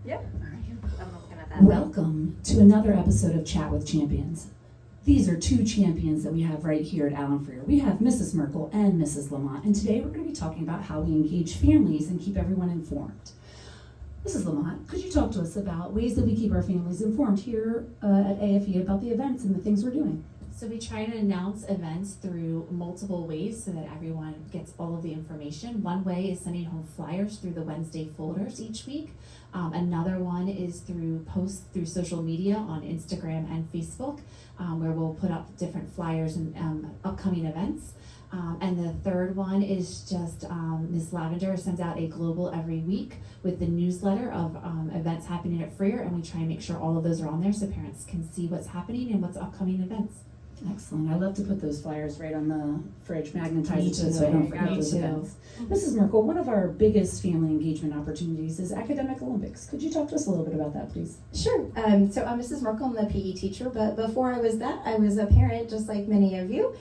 Yep. I'm looking at that. Welcome to another episode of Chat with Champions. These are two champions that we have right here at Allen Freer. We have Mrs. Merkel and Mrs. Lamont, and today we're going to be talking about how we engage families and keep everyone informed. Mrs. Lamont, could you talk to us about ways that we keep our families informed here at AFE about the events and the things we're doing? So we try to announce events through multiple ways so that everyone gets all of the information. One way is sending home flyers through the Wednesday folders each week. Another one is through posts through social media on Instagram and Facebook, where we'll put up different flyers and upcoming events. And the third one is just Ms. Lavender sends out a global every week with the newsletter of events happening at Freer, and we try and make sure all of those are on there so parents can see what's happening and what's upcoming events. Excellent. I love to put those flyers right on the fridge, magnetize Me it to it too. so I don't Me forget those too. events. Mrs. Merkel, one of our biggest family engagement opportunities is Academic Olympics. Could you talk to us a little bit about that, please? Sure. So I'm Mrs. Merkel, I'm the PE teacher, but before I was that, I was a parent, just like many of you,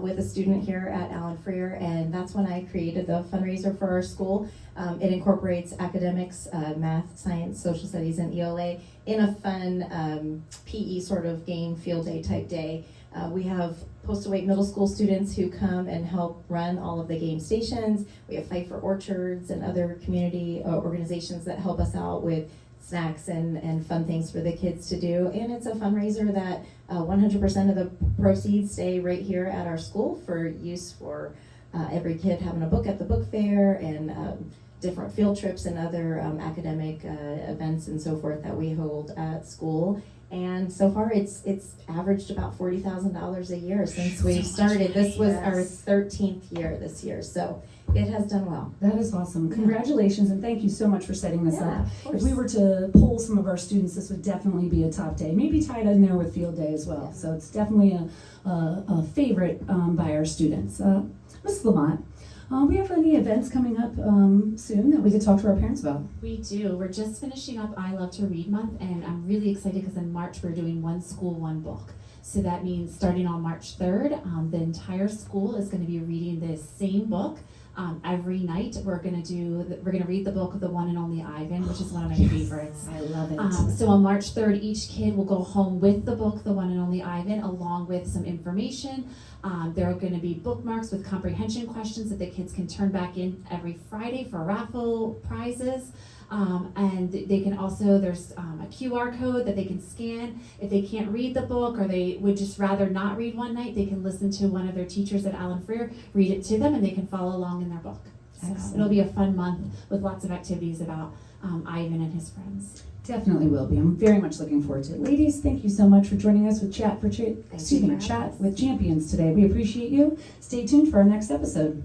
with a student here at Allen Freer, and that's when I created the fundraiser for our school. It incorporates academics, math, science, social studies, and ELA in a fun PE sort of game field day type day. We have Postal Wake Middle School students who come and help run all of the game stations. We have Fight for Orchards and other community organizations that help us out with snacks and fun things for the kids to do. And it's a fundraiser that 100% of the proceeds stay right here at our school for use for every kid having a book at the book fair and different field trips and other academic events and so forth that we hold at school. And so far, it's averaged about $40,000 a year since we've started. This was our 13th year this year, so it has done well. That is awesome. Congratulations, and thank you so much for setting this up. Of course. If we were to poll some of our students, this would definitely be a top day. Maybe tied in there with field day as well. Yeah. So it's definitely a favorite by our students. Ms. Lamont, we have any events coming up soon that we could talk to our parents about? We do. We're just finishing up I Love to Read Month, and I'm really excited because in March we're doing One School, One Book. So that means starting on March 3rd, the entire school is going to be reading this same book. Every night we're going to read the book of The One and Only Ivan, which is one of my favorites. I love it. So on March 3rd, each kid will go home with the book, The One and Only Ivan, along with some information. There are going to be bookmarks with comprehension questions that the kids can turn back in every Friday for raffle prizes. And they can also, there's a QR code that they can scan. If they can't read the book or they would just rather not read one night, they can listen to one of their teachers at Allen Freer read it to them, and they can follow along in their book. So Excellent. it'll be a fun month with lots of activities about Ivan and his friends. Definitely will be. I'm very much looking forward to it. Ladies, thank you so much for joining us with Chat with Champions today. We appreciate you. Stay tuned for our next episode.